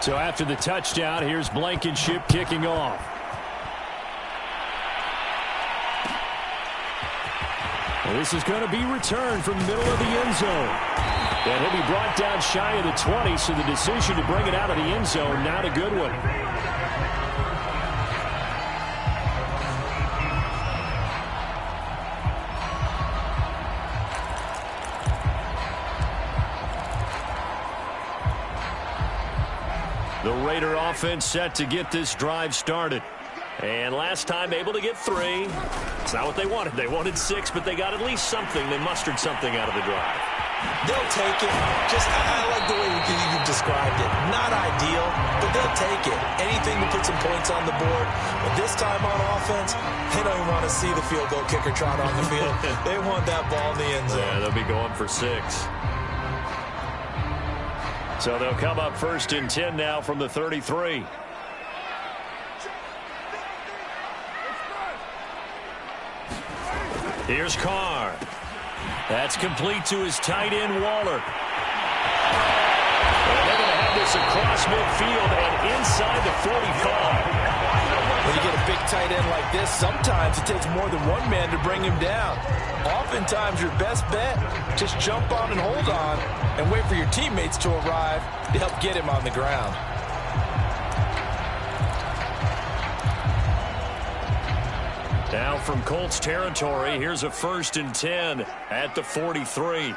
So after the touchdown, here's Blankenship kicking off. Well, this is going to be returned from the middle of the end zone. And he'll be brought down shy of the 20, so the decision to bring it out of the end zone, not a good one. The Raider offense set to get this drive started. And last time able to get 3. It's not what they wanted. They wanted 6, but they got at least something. They mustered something out of the drive. They'll take it. I like the way you described it. Not ideal, but they'll take it. Anything to put some points on the board. But this time on offense, they don't even want to see the field goal kicker trot on the field. They want that ball in the end zone. Yeah, they'll be going for 6. So they'll come up 1st and 10 now from the 33. Here's Carr. That's complete to his tight end, Waller. And they're going to have this across midfield and inside the 45. When you get a big tight end like this, sometimes it takes more than one man to bring him down. Oftentimes, your best bet, just jump on and hold on and wait for your teammates to arrive to help get him on the ground. Now from Colts territory, here's a 1st and 10 at the 43.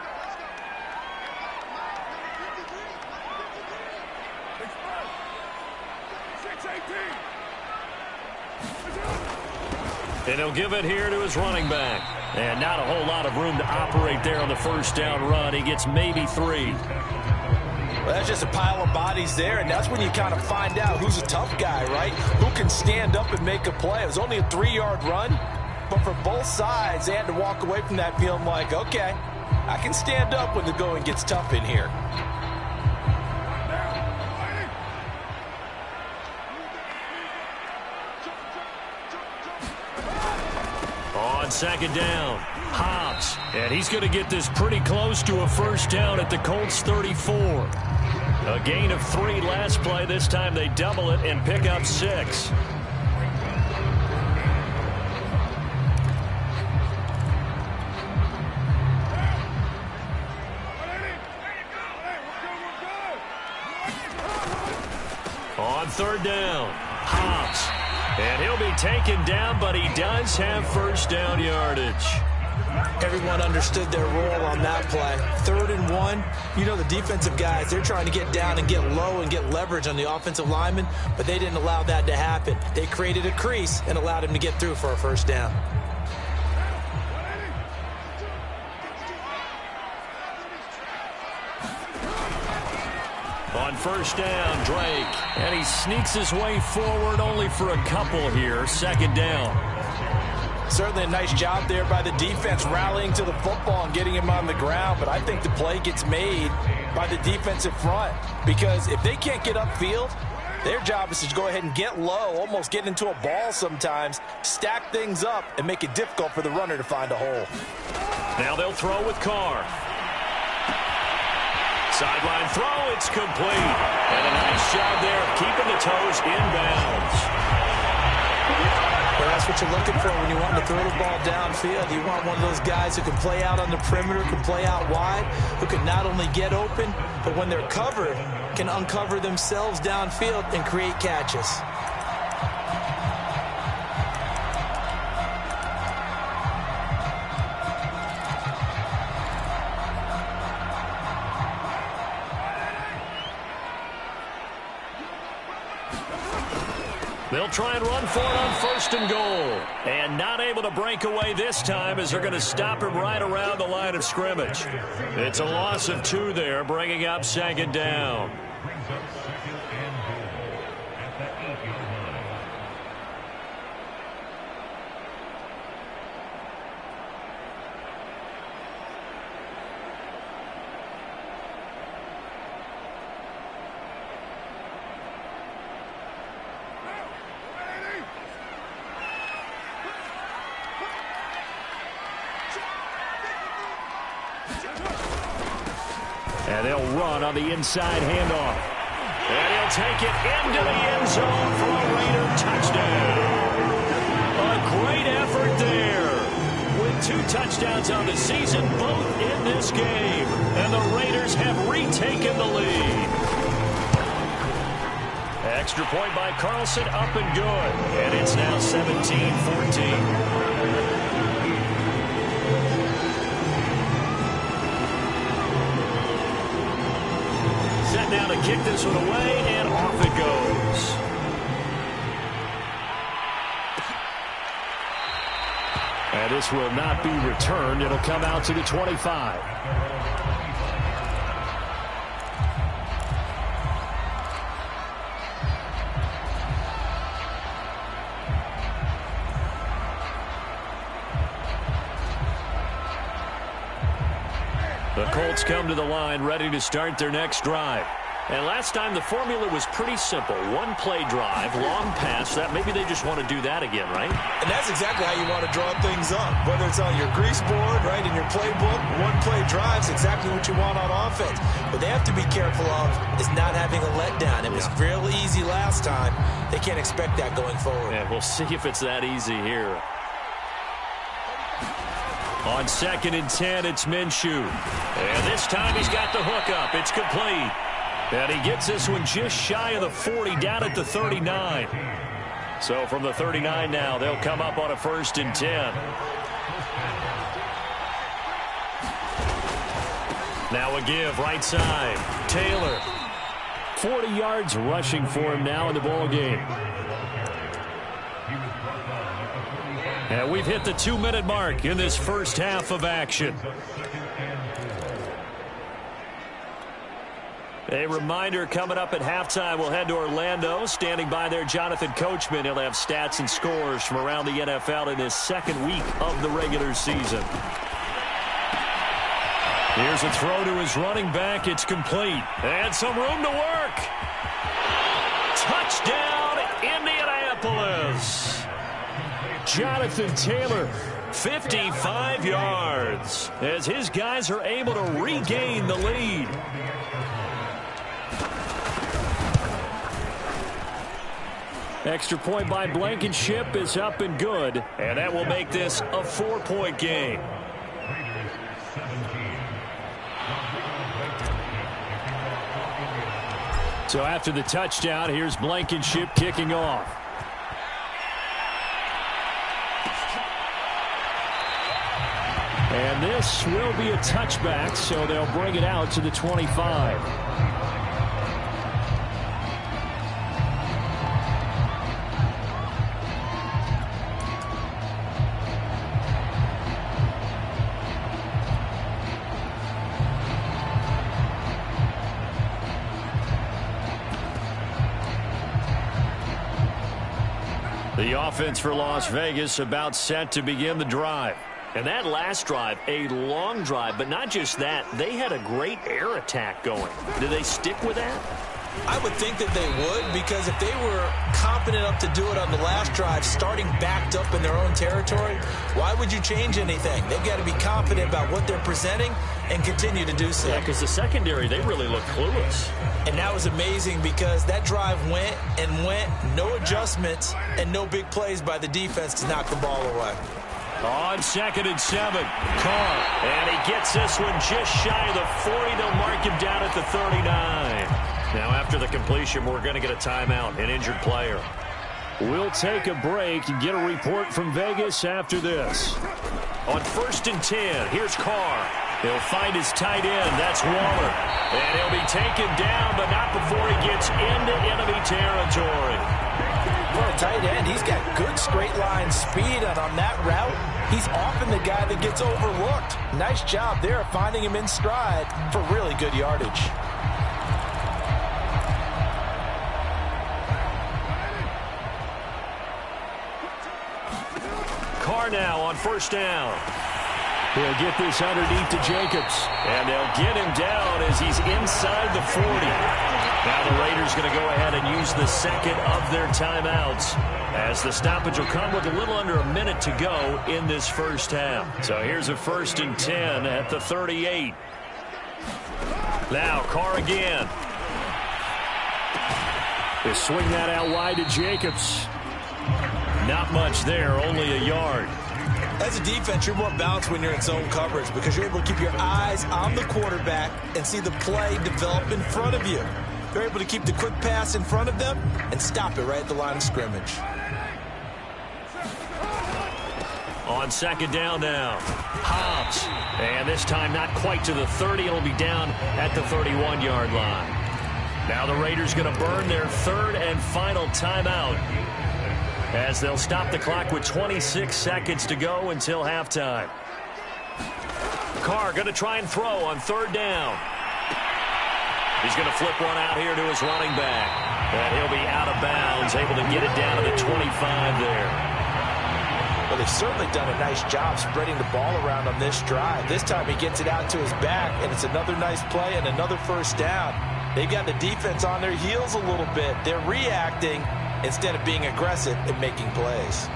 And he'll give it here to his running back. And not a whole lot of room to operate there on the 1st down run. He gets maybe 3. Well, that's just a pile of bodies there, and that's when you kind of find out who's a tough guy, right? Who can stand up and make a play. It was only a 3-yard run, but for both sides, they had to walk away from that feeling like, okay, I can stand up when the going gets tough in here. On 2nd down, Hobbs. And he's going to get this pretty close to a 1st down at the Colts 34. A gain of 3 last play. This time they double it and pick up 6. On 3rd down, Hobbs. And he'll be taken down, but he does have 1st down yardage. Everyone understood their role on that play. 3rd and 1, you know the defensive guys, they're trying to get down and get low and get leverage on the offensive lineman, but they didn't allow that to happen. They created a crease and allowed him to get through for a 1st down. On 1st down, Drake. And he sneaks his way forward only for a couple here. 2nd down. Certainly a nice job there by the defense rallying to the football and getting him on the ground, but I think the play gets made by the defensive front because if they can't get upfield, their job is to go ahead and get low, almost get into a ball sometimes, stack things up, and make it difficult for the runner to find a hole. Now they'll throw with Carr. Sideline throw, it's complete. And a nice job there of keeping the toes inbounds. Well, that's what you're looking for when you want to throw the ball downfield. You want one of those guys who can play out on the perimeter, can play out wide, who can not only get open, but when they're covered, can uncover themselves downfield and create catches. They'll try and run for it on 1st and goal. And not able to break away this time as they're going to stop him right around the line of scrimmage. It's a loss of 2 there, bringing up 2nd down. And they'll run on the inside handoff. And he'll take it into the end zone for a Raider touchdown. A great effort there. With 2 touchdowns on the season, both in this game. And the Raiders have retaken the lead. Extra point by Carlson, up and good. And it's now 17-14. Set down to kick this one away, and off it goes. And this will not be returned. It'll come out to the 25. The Colts come to the line ready to start their next drive. And last time the formula was pretty simple. 1-play drive, long pass. That maybe they just want to do that again, right? And that's exactly how you want to draw things up. Whether it's on your grease board, right, in your playbook, 1-play drive's exactly what you want on offense. What they have to be careful of is not having a letdown. It was real easy last time. They can't expect that going forward. And we'll see if it's that easy here. On 2nd and 10, it's Minshew. And this time he's got the hook up. It's complete. And he gets this one just shy of the 40, down at the 39. So from the 39 now, they'll come up on a 1st and 10. Now a give, right side. Taylor. 40 yards rushing for him now in the ball game. And we've hit the 2-minute mark in this first half of action. A reminder, coming up at halftime, we'll head to Orlando. Standing by there, Jonathan Coachman. He'll have stats and scores from around the NFL in his 2nd week of the regular season. Here's a throw to his running back. It's complete. And some room to work. Touchdown, Indianapolis. Jonathan Taylor, 55 yards, as his guys are able to regain the lead. Extra point by Blankenship is up and good, and that will make this a 4-point game. So after the touchdown, here's Blankenship kicking off. And this will be a touchback, so they'll bring it out to the 25. The offense for Las Vegas about set to begin the drive. And that last drive, a long drive, but not just that. They had a great air attack going. Do they stick with that? I would think that they would, because if they were confident enough to do it on the last drive, starting backed up in their own territory, why would you change anything? They've got to be confident about what they're presenting and continue to do so. Yeah, because the secondary, they really look clueless. And that was amazing because that drive went and went, no adjustments and no big plays by the defense to knock the ball away. On 2nd and 7, Carr. And he gets this one just shy of the 40. They'll mark him down at the 39. Now, after the completion, we're going to get a timeout, an injured player. We'll take a break and get a report from Vegas after this. On 1st and 10, here's Carr. He'll find his tight end. That's Waller. And he'll be taken down, but not before he gets into enemy territory. Well, tight end, he's got good straight line speed, and on that route, he's often the guy that gets overlooked. Nice job there finding him in stride for really good yardage. Carr now on 1st down. He'll get this underneath to Jacobs. And they'll get him down as he's inside the 40. Now the Raiders going to go ahead and use the 2nd of their timeouts, as the stoppage will come with a little under a minute to go in this first half. So here's a 1st and 10 at the 38. Now Carr again. They swing that out wide to Jacobs. Not much there, only a yard. As a defense, you're more balanced when you're in zone coverage because you're able to keep your eyes on the quarterback and see the play develop in front of you. You're able to keep the quick pass in front of them and stop it right at the line of scrimmage. On second down now, Hobbs. And this time not quite to the 30. It'll be down at the 31-yard line. Now the Raiders going to burn their third and final timeout as they'll stop the clock with 26 seconds to go until halftime. Carr going to try and throw on third down. He's going to flip one out here to his running back. And he'll be out of bounds, able to get it down to the 25 there. Well, they've certainly done a nice job spreading the ball around on this drive. This time he gets it out to his back, and it's another nice play and another first down. They've got the defense on their heels a little bit. They're reacting instead of being aggressive and making plays.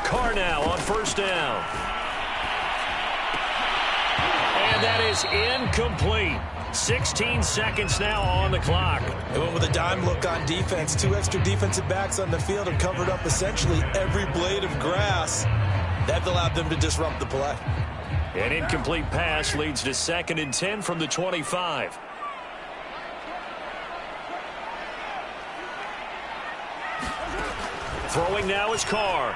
Carr now on first down. And that is incomplete. 16 seconds now on the clock. They went with a dime look on defense. 2 extra defensive backs on the field and covered up essentially every blade of grass. That allowed them to disrupt the play. An incomplete pass leads to 2nd and 10 from the 25. Throwing now is Carr.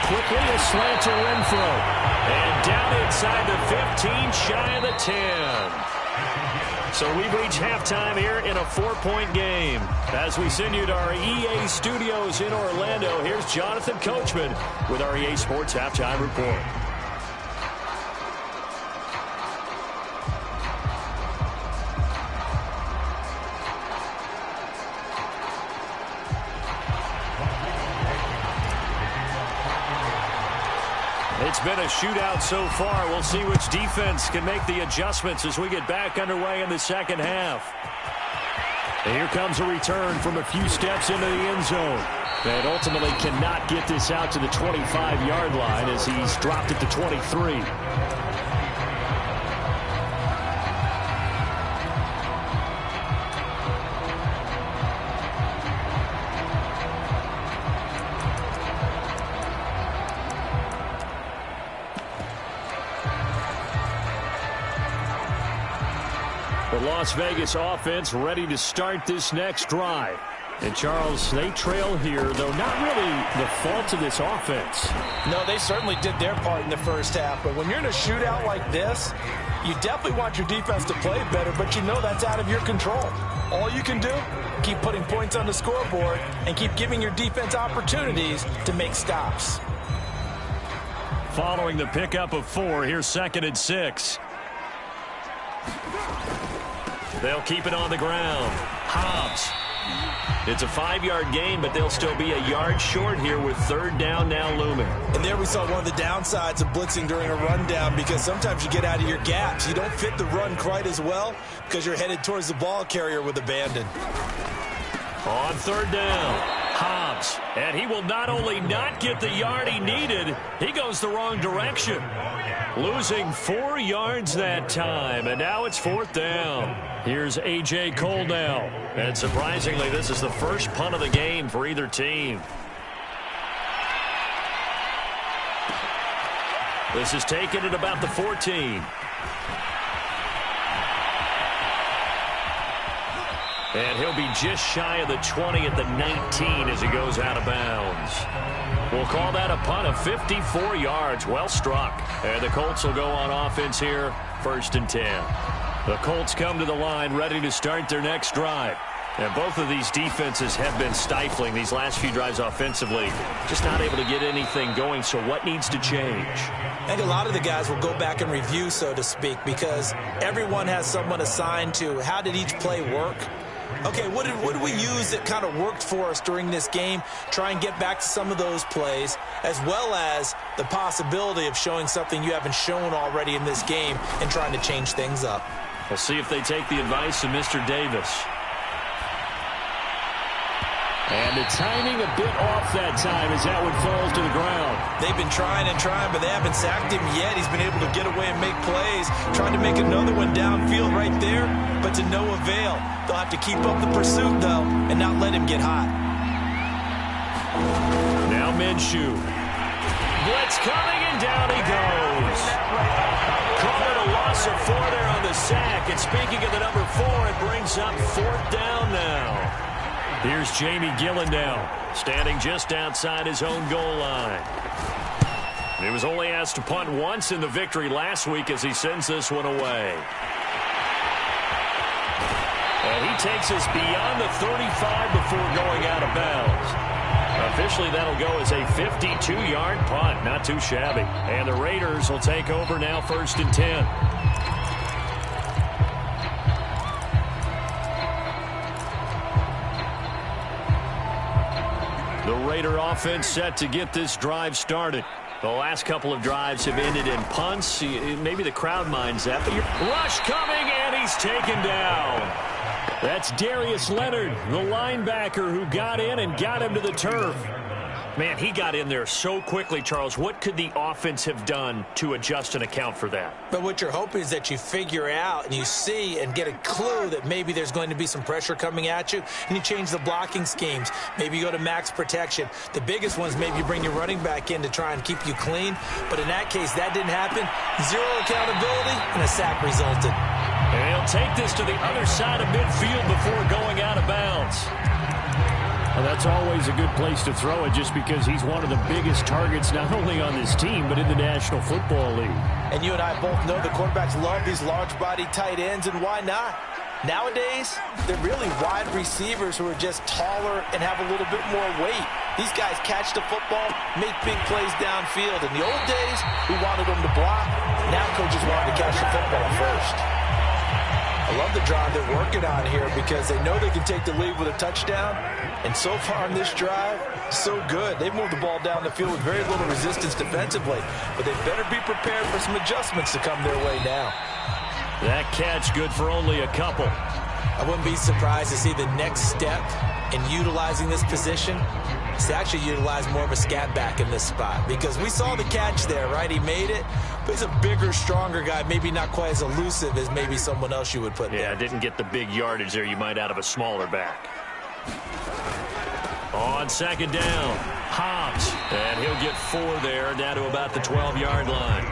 Quickly a slant to Renfro. And down inside the 15, shy of the 10. So we've reached halftime here in a 4-point game. As we send you to our EA studios in Orlando, here's Jonathan Coachman with our EA Sports Halftime Report. It's been a shootout so far. We'll see which defense can make the adjustments as we get back underway in the second half. And here comes a return from a few steps into the end zone. And ultimately cannot get this out to the 25-yard line as he's dropped it to 23. The Las Vegas offense ready to start this next drive. And, Charles, they trail here, though not really the fault of this offense. No, they certainly did their part in the first half. But when you're in a shootout like this, you definitely want your defense to play better, but you know that's out of your control. All you can do, keep putting points on the scoreboard and keep giving your defense opportunities to make stops. Following the pickup of 4, here's 2nd and 6. They'll keep it on the ground. Hobbs. It's a 5-yard gain, but they'll still be a yard short here with 3rd down now looming. And there we saw one of the downsides of blitzing during a rundown, because sometimes you get out of your gaps. You don't fit the run quite as well because you're headed towards the ball carrier with abandon. On 3rd down, Hobbs. And he will not only not get the yard he needed, he goes the wrong direction. Losing 4 yards that time, and now it's 4th down. Here's A.J. Cole now. And surprisingly, this is the first punt of the game for either team. This is taken at about the 14. And he'll be just shy of the 20 at the 19 as he goes out of bounds. We'll call that a punt of 54 yards. Well struck. And the Colts will go on offense here, 1st and 10. The Colts come to the line ready to start their next drive. And both of these defenses have been stifling these last few drives offensively. Just not able to get anything going, so what needs to change? I think a lot of the guys will go back and review, so to speak, because everyone has someone assigned to how did each play work. Okay, what did we use that kind of worked for us during this game? Try and get back to some of those plays, as well as the possibility of showing something you haven't shown already in this game and trying to change things up. We'll see if they take the advice of Mr. Davis. And the timing a bit off that time as that one falls to the ground. They've been trying and trying, but they haven't sacked him yet. He's been able to get away and make plays. Tried to make another one downfield right there, but to no avail. They'll have to keep up the pursuit, though, and not let him get hot. Now Minshew. Blitz coming, and down he goes. Called it a loss of 4 there on the sack. And speaking of the number 4, it brings up 4th down now. Here's Jamie Gillendow, standing just outside his own goal line. He was only asked to punt once in the victory last week as he sends this one away. And he takes us beyond the 35 before going out of bounds. Officially, that'll go as a 52-yard punt. Not too shabby. And the Raiders will take over now, 1st and 10. The Raider offense set to get this drive started. The last couple of drives have ended in punts. Maybe the crowd minds that, but rush coming, and he's taken down. That's Darius Leonard, the linebacker who got in and got him to the turf. Man, he got in there so quickly, Charles. What could the offense have done to adjust and account for that? But what you're hoping is that you figure out and you see and get a clue that maybe there's going to be some pressure coming at you, and you change the blocking schemes. Maybe you go to max protection. The biggest ones, maybe you bring your running back in to try and keep you clean. But in that case, that didn't happen. 0 accountability, and a sack resulted. And he'll take this to the other side of midfield before going out of bounds. Well, that's always a good place to throw it just because he's one of the biggest targets not only on this team but in the National Football League. And you and I both know the quarterbacks love these large-body tight ends, and why not? Nowadays, they're really wide receivers who are just taller and have a little bit more weight. These guys catch the football, make big plays downfield. In the old days, we wanted them to block. Now coaches wanted to catch the football first. I love the drive they're working on here because they know they can take the lead with a touchdown. And so far in this drive, so good. They've moved the ball down the field with very little resistance defensively. But they better be prepared for some adjustments to come their way now. That catch good for only a couple. I wouldn't be surprised to see the next step in utilizing this position is to actually utilize more of a scat back in this spot. Because we saw the catch there, right? He made it. But he's a bigger, stronger guy, maybe not quite as elusive as maybe someone else you would put there. Yeah, didn't get the big yardage there you might out of a smaller back. On 2nd down, Hobbs. And he'll get 4 there, down to about the 12-yard line.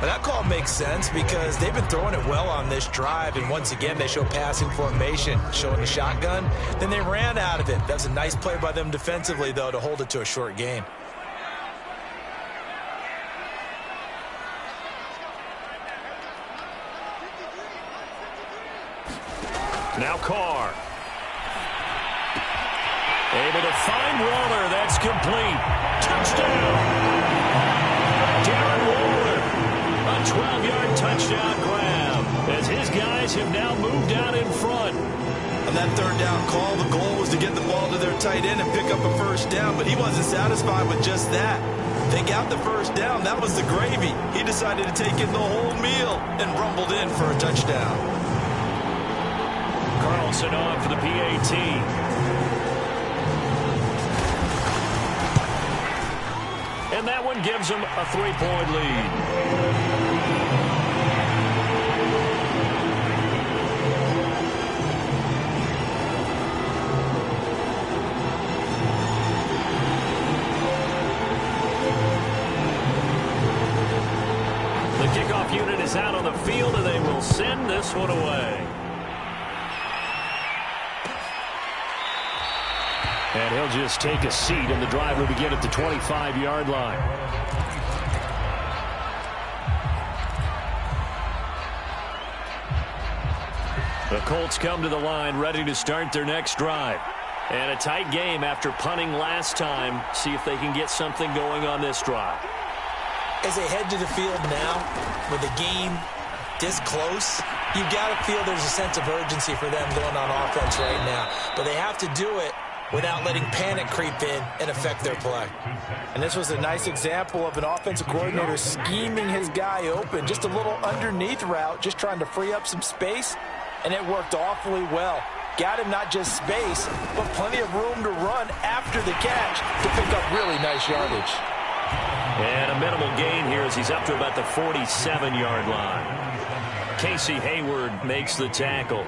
But that call makes sense because they've been throwing it well on this drive. And once again, they show passing formation, showing the shotgun. Then they ran out of it. That was a nice play by them defensively, though, to hold it to a short gain. Now Carr. Able to find Waller. That's complete. Touchdown. Darren Waller. A 12-yard touchdown grab as his guys have now moved out in front. On that 3rd down call, the goal was to get the ball to their tight end and pick up a 1st down, but he wasn't satisfied with just that. They got the 1st down. That was the gravy. He decided to take in the whole meal and rumbled in for a touchdown. Carlson on for the PAT. And that one gives them a 3-point lead. The kickoff unit is out on the field, and they will send this one away. And he'll just take a seat, and the drive will begin at the 25-yard line. The Colts come to the line, ready to start their next drive. And a tight game after punting last time. See if they can get something going on this drive. As they head to the field now, with the game this close, you've got to feel there's a sense of urgency for them going on offense right now. But they have to do it without letting panic creep in and affect their play. And this was a nice example of an offensive coordinator scheming his guy open. Just a little underneath route, just trying to free up some space, and it worked awfully well. got him not just space, but plenty of room to run after the catch to pick up really nice yardage. And a minimal gain here as he's up to about the 47-yard line. Casey Hayward makes the tackle.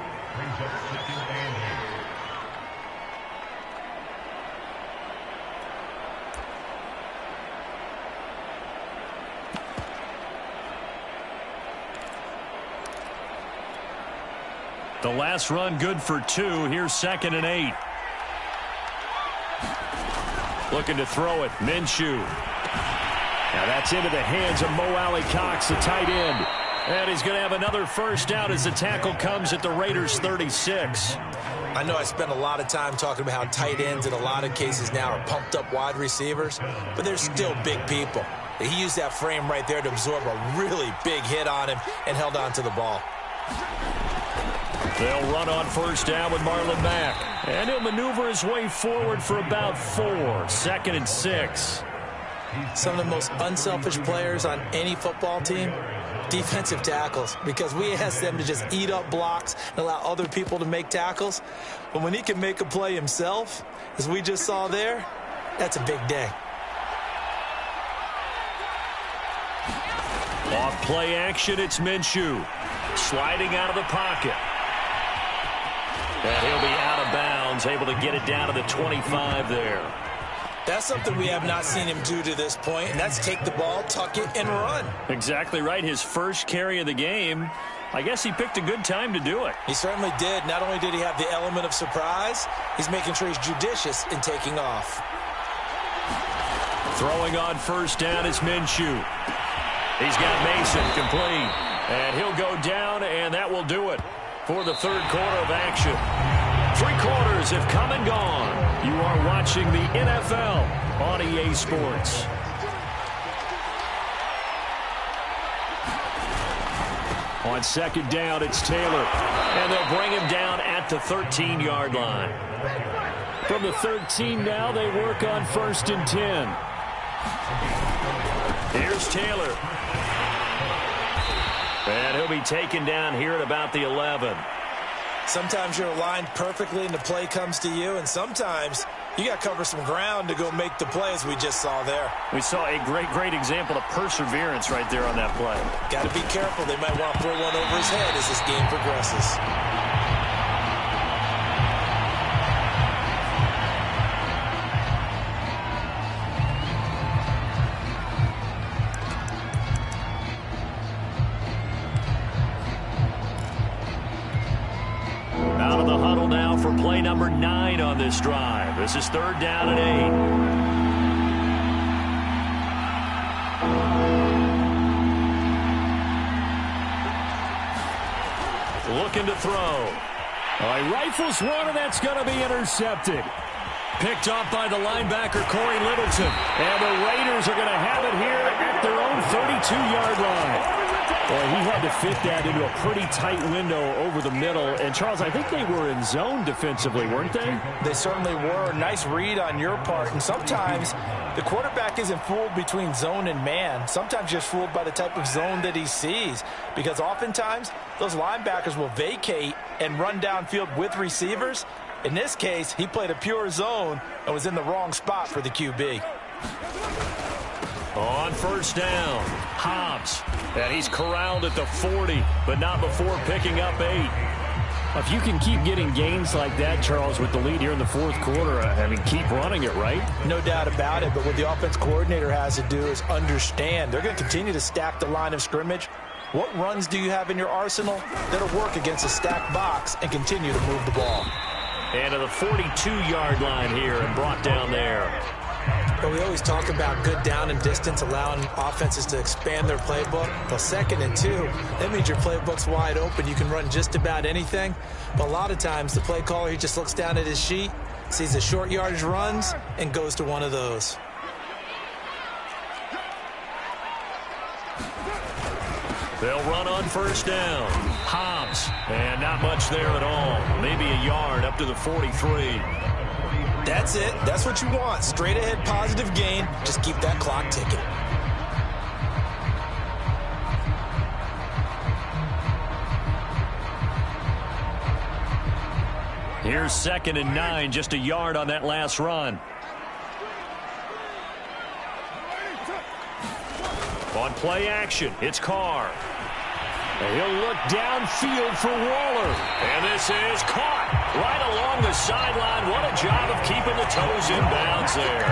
The last run good for 2. Here's 2nd and 8. Looking to throw it. Minshew. Now that's into the hands of Mo Alley-Cox, the tight end. And he's going to have another first down as the tackle comes at the Raiders' 36. I know I spent a lot of time talking about how tight ends in a lot of cases now are pumped up wide receivers, but they're still big people. He used that frame right there to absorb a really big hit on him and held on to the ball. They'll run on first down with Marlon Mack. And he'll maneuver his way forward for about 4. 2nd and 6. Some of the most unselfish players on any football team, defensive tackles, because we ask them to just eat up blocks and allow other people to make tackles. But when he can make a play himself, as we just saw there, that's a big day. Off play action, it's Minshew. Sliding out of the pocket. And he'll be out of bounds, able to get it down to the 25 there. That's something we have not seen him do to this point, and that's take the ball, tuck it, and run. Exactly right. His first carry of the game. I guess he picked a good time to do it. He certainly did. Not only did he have the element of surprise, he's making sure he's judicious in taking off. Throwing on first down is Minshew. He's got Mason complete. And he'll go down, and that will do it for the third quarter of action. 3 quarters have come and gone. You are watching the NFL on EA Sports. On second down, it's Taylor. And they'll bring him down at the 13-yard line. From the 13 now, they work on 1st and 10. Here's Taylor. And he'll be taken down here at about the 11. Sometimes you're aligned perfectly and the play comes to you, and sometimes you got to cover some ground to go make the play, as we just saw there. We saw a great example of perseverance right there on that play. Got to be careful. They might want to throw one over his head as this game progresses. Play number 9 on this drive. This is 3rd down and 8. Looking to throw. He rifles one, and that's going to be intercepted. Picked off by the linebacker, Corey Littleton. And the Raiders are going to have it here at their own 32-yard line. Boy, he had to fit that into a pretty tight window over the middle. And, Charles, I think they were in zone defensively, weren't they? They certainly were. Nice read on your part. And sometimes the quarterback isn't fooled between zone and man. Sometimes just fooled by the type of zone that he sees. Because oftentimes, those linebackers will vacate and run downfield with receivers. In this case, he played a pure zone and was in the wrong spot for the QB. On first down, Hobbs. And he's corralled at the 40, but not before picking up 8. If you can keep getting gains like that, Charles, with the lead here in the 4th quarter, I mean, keep running it, right? No doubt about it, but what the offense coordinator has to do is understand. They're going to continue to stack the line of scrimmage. What runs do you have in your arsenal that'll work against a stacked box and continue to move the ball? And to the 42-yard line here and brought down there. But we always talk about good down and distance, allowing offenses to expand their playbook. Well, 2nd and 2, that means your playbook's wide open. You can run just about anything. But a lot of times, the play caller, he just looks down at his sheet, sees the short yardage runs, and goes to one of those. They'll run on first down. Hobbs, and not much there at all. Maybe a yard up to the 43. That's it. That's what you want. Straight ahead positive gain. Just keep that clock ticking. Here's 2nd and 9, just a yard on that last run. On play action, it's Carr. And he'll look downfield for Waller. And this is caught right along the sideline. What a job of keeping the toes in bounds there.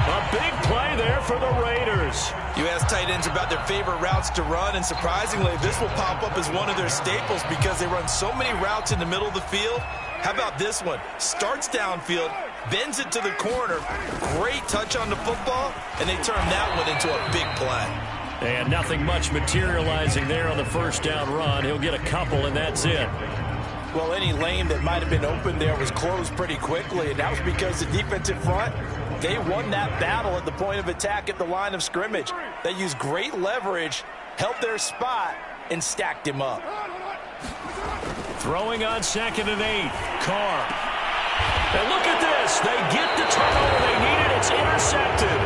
A big play there for the Raiders. You ask tight ends about their favorite routes to run, and surprisingly, this will pop up as one of their staples because they run so many routes in the middle of the field. How about this one? Starts downfield, bends it to the corner, great touch on the football, and they turn that one into a big play. And nothing much materializing there on the first down run. He'll get a couple, and that's it. Well, any lane that might have been open there was closed pretty quickly, and that was because the defensive front, they won that battle at the point of attack at the line of scrimmage. They used great leverage, held their spot, and stacked him up. Throwing on 2nd and 8, Carr. And look at this. They get the turnover they needed. It's intercepted.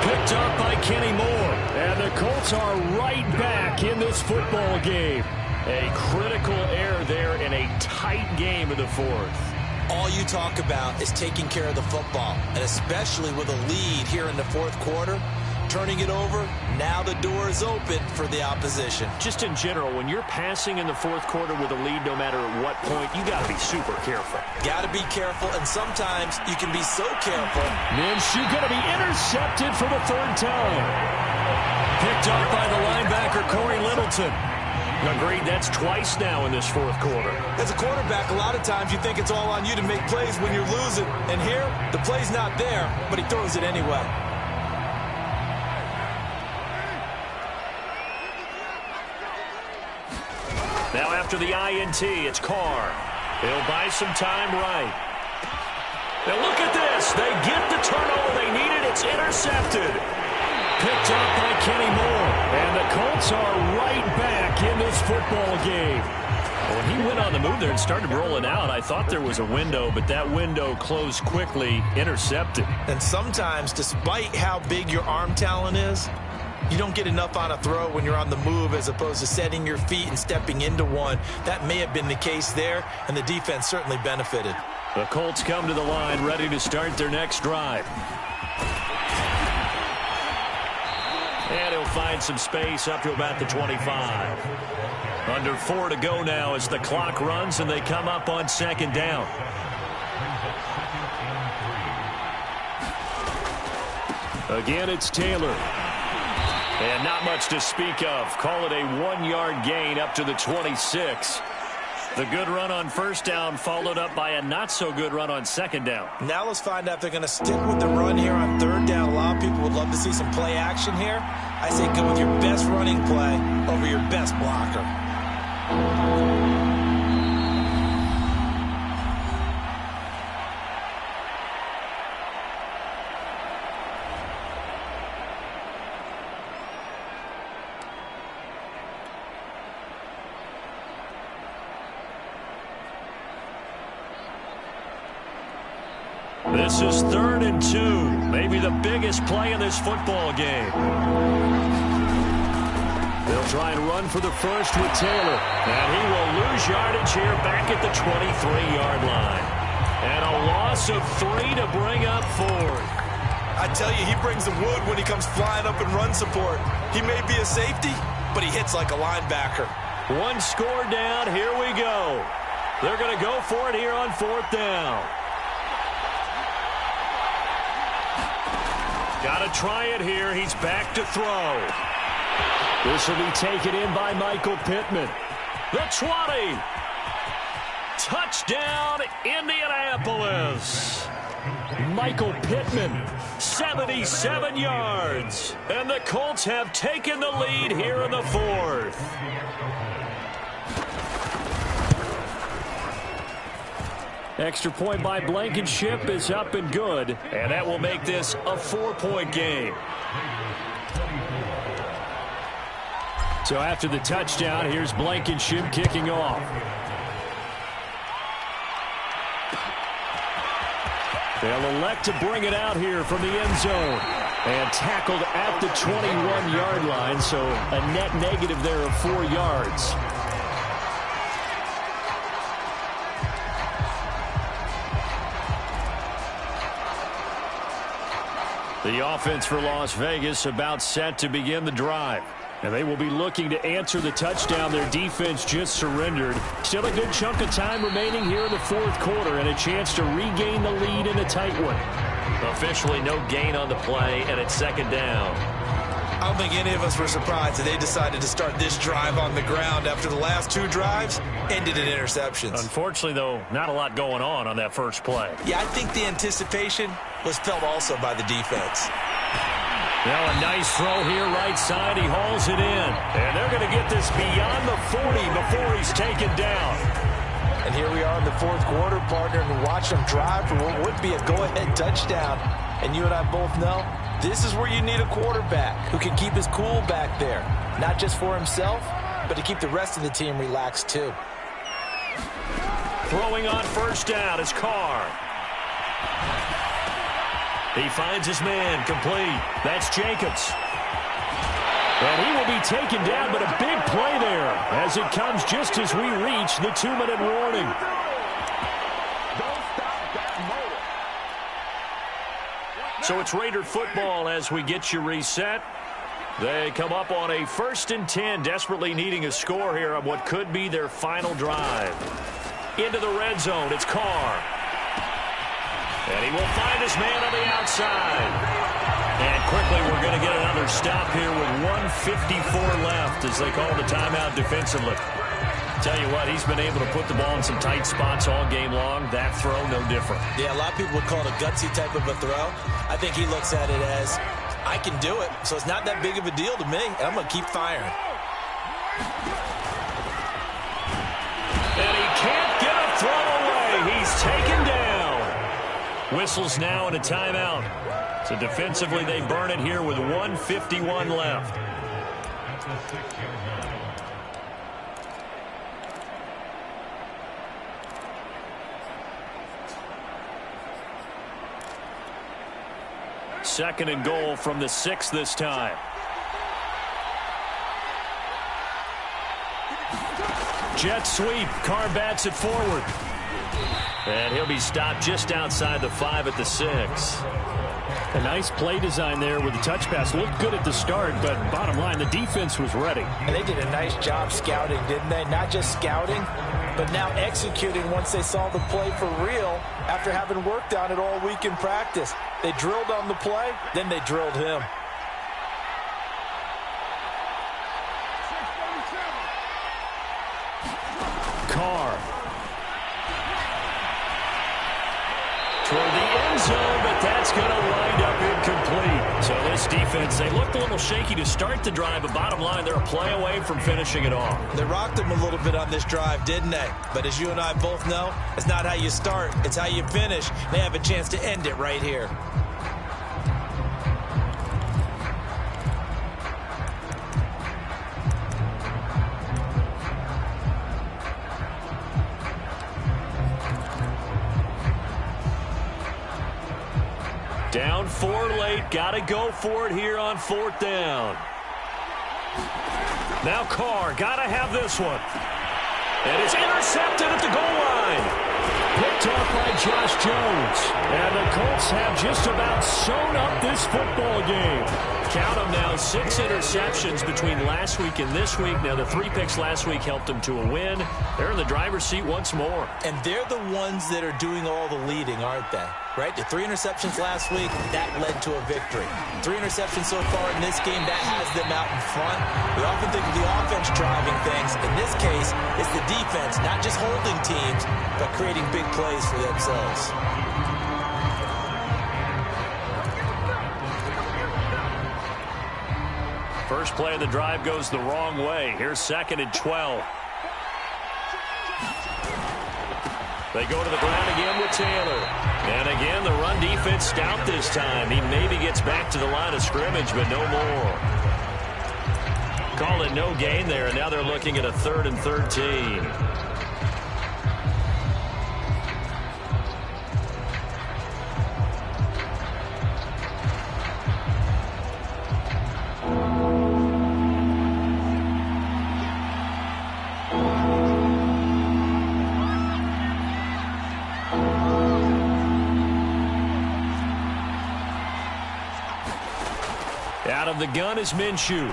Picked up by Kenny Moore. And the Colts are right back in this football game. A critical error there in a tight game in the 4th. All you talk about is taking care of the football, and especially with a lead here in the 4th quarter. Turning it over, now the door is open for the opposition. Just in general, when you're passing in the 4th quarter with a lead, no matter at what point, you got to be super careful. Got to be careful, and sometimes you can be so careful. Minshew going to be intercepted for the 3rd time. Picked up by the linebacker, Corey Littleton. Agreed, that's twice now in this 4th quarter. As a quarterback, a lot of times you think it's all on you to make plays when you're losing. And here, the play's not there, but he throws it anyway. Now after the INT, it's Carr. He'll buy some time right. Now look at this. They get the turnover they needed. It's intercepted. Picked up by Kenny Moore. And the Colts are right back in this football game. When he went on the move there and started rolling out, I thought there was a window, but that window closed quickly, intercepted. And sometimes, despite how big your arm talent is, you don't get enough on a throw when you're on the move as opposed to setting your feet and stepping into one. That may have been the case there, and the defense certainly benefited. The Colts come to the line ready to start their next drive. And he'll find some space up to about the 25. Under 4 to go now as the clock runs and they come up on 2nd down. Again, it's Taylor. And not much to speak of. Call it a 1-yard gain up to the 26. The good run on 1st down followed up by a not-so-good run on 2nd down. Now let's find out if they're going to stick with the run here on 3rd down. A lot of people would love to see some play action here. I say go with your best running play over your best blocker. This is 3rd and 2. Maybe the biggest play in this football game. They'll try and run for the first with Taylor. And he will lose yardage here back at the 23-yard line. And a loss of 3 to bring up 4th. I tell you, he brings the wood when he comes flying up in run support. He may be a safety, but he hits like a linebacker. One score down. Here we go. They're going to go for it here on 4th down. Got to try it here. He's back to throw. This will be taken in by Michael Pittman. The 20. Touchdown, Indianapolis. Michael Pittman, 77 yards. And the Colts have taken the lead here in the 4th. Extra point by Blankenship is up and good. And that will make this a 4-point game. So after the touchdown, here's Blankenship kicking off. They'll elect to bring it out here from the end zone. And tackled at the 21-yard line, so a net negative there of 4 yards. The offense for Las Vegas about set to begin the drive. And they will be looking to answer the touchdown their defense just surrendered. Still a good chunk of time remaining here in the fourth quarter and a chance to regain the lead in a tight one. Officially no gain on the play, and it's second down. I don't think any of us were surprised that they decided to start this drive on the ground after the last two drives ended in interceptions. Unfortunately, though, not a lot going on that first play. Yeah, I think the anticipation was felt also by the defense. Now a nice throw here right side. He hauls it in. And they're going to get this beyond the 40 before he's taken down. And here we are in the fourth quarter, partner, and watch them drive for what would be a go-ahead touchdown. And you and I both know this is where you need a quarterback who can keep his cool back there. Not just for himself, but to keep the rest of the team relaxed too. Throwing on first down is Carr. He finds his man complete. That's Jacobs. And he will be taken down, but a big play there as it comes just as we reach the 2-minute warning. So it's Raider football as we get you reset. They come up on a 1st and 10, desperately needing a score here on what could be their final drive. Into the red zone, it's Carr. And he will find his man on the outside. And quickly we're going to get another stop here with 1:54 left as they call the timeout defensively. Tell you what, he's been able to put the ball in some tight spots all game long. That throw, no different. Yeah, a lot of people would call it a gutsy type of a throw. I think he looks at it as, I can do it, so it's not that big of a deal to me, and I'm going to keep firing. And he can't get a throw away. He's taken down. Whistles now and a timeout. So defensively, they burn it here with 1:51 left. Second and goal from the 6 this time. Jet sweep. Carr bats it forward. And he'll be stopped just outside the 5 at the 6. A nice play design there with the touch pass. Looked good at the start, but bottom line, the defense was ready. And they did a nice job scouting, didn't they? Not just scouting, but now executing once they saw the play for real after having worked on it all week in practice. They drilled on the play, then they drilled him. Carr. Toward the end zone, but that's going to wind up incomplete. So this defense, they looked a little shaky to start the drive, but bottom line, they're a play away from finishing it off. They rocked him a little bit on this drive, didn't they? But as you and I both know, it's not how you start, it's how you finish. They have a chance to end it right here. Down 4 late. Got to go for it here on 4th down. Now Carr. Got to have this one. And it's intercepted at the goal line. Picked off by Josh Jones. And the Colts have just about sewn up this football game. Count them now, 6 interceptions between last week and this week. Now, the 3 picks last week helped them to a win. They're in the driver's seat once more. And they're the ones that are doing all the leading, aren't they? Right? The 3 interceptions last week, that led to a victory. 3 interceptions so far in this game, that has them out in front. We often think of the offense driving things. In this case, it's the defense, not just holding teams, but creating big plays for themselves. First play of the drive goes the wrong way. Here's 2nd and 12. They go to the ground again with Taylor. And again, the run defense stout this time. He maybe gets back to the line of scrimmage, but no more. Call it no gain there, and now they're looking at a 3rd and 13. Out of the gun is Minshew.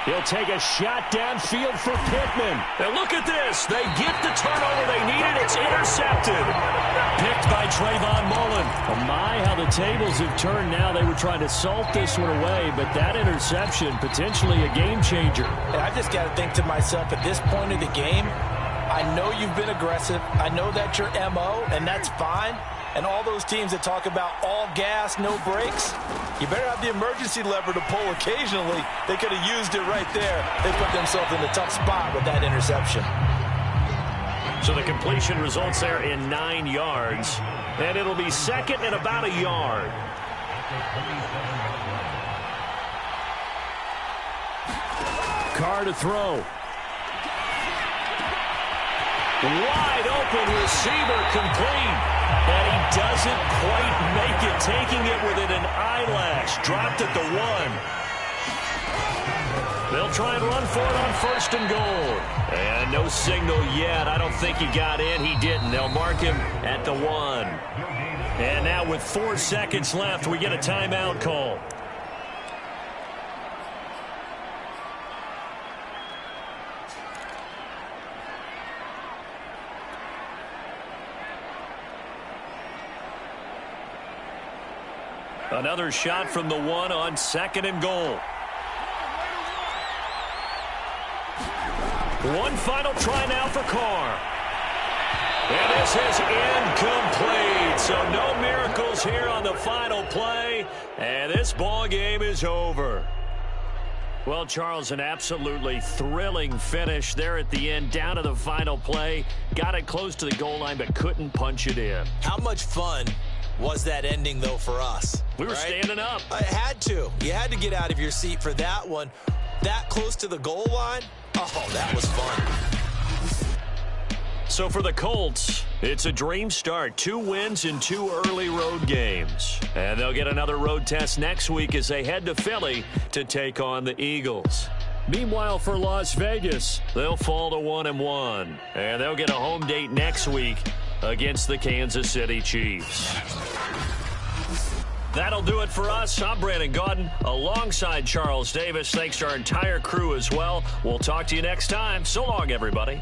He'll take a shot downfield for Pittman. And look at this. They get the turnover they needed. It's intercepted. Picked by Trayvon Mullen. Oh my, how the tables have turned now. They were trying to salt this one away, but that interception, potentially a game changer. And I just got to think to myself, at this point of the game, I know you've been aggressive. I know that's your MO, and that's fine. And all those teams that talk about all gas, no brakes, you better have the emergency lever to pull occasionally. They could have used it right there. They put themselves in a tough spot with that interception. So the completion results there in 9 yards. And it'll be second and about a yard. Carr to throw. Wide open receiver complete. And he doesn't quite make it, taking it within an eyelash. Dropped at the 1. They'll try and run for it on first and goal. And no signal yet. I don't think he got in. He didn't. They'll mark him at the 1. And now with 4 seconds left, we get a timeout call. Another shot from the 1 on second and goal. One final try now for Carr. And this is incomplete. So no miracles here on the final play. And this ball game is over. Well, Charles, an absolutely thrilling finish there at the end, down to the final play. Got it close to the goal line, but couldn't punch it in. How much fun was that ending, though, for us? We were standing up. I had to. You had to get out of your seat for that one. That close to the goal line? Oh, that was fun. So for the Colts, it's a dream start. 2 wins in 2 early road games. And they'll get another road test next week as they head to Philly to take on the Eagles. Meanwhile, for Las Vegas, they'll fall to 1-1. And they'll get a home date next week against the Kansas City Chiefs. That'll do it for us. I'm Brandon Gaudin alongside Charles Davis. Thanks to our entire crew as well. We'll talk to you next time. So long, everybody.